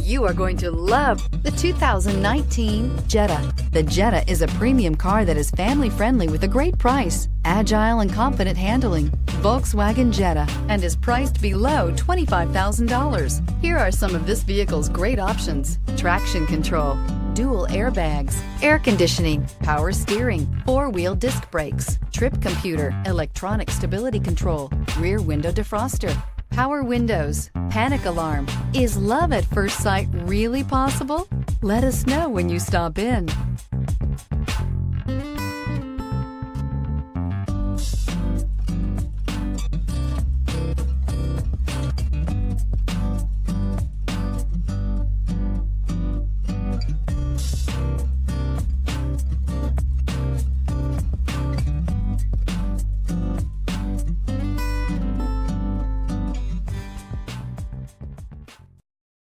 You are going to love the 2019 Jetta. The Jetta is a premium car that is family-friendly with a great price, agile and confident handling. Volkswagen Jetta, and is priced below $25,000. Here are some of this vehicle's great options: traction control, dual airbags, air conditioning, power steering, four-wheel disc brakes, trip computer, electronic stability control, rear window defroster, power windows, panic alarm. Is love at first sight really possible? Let us know when you stop in.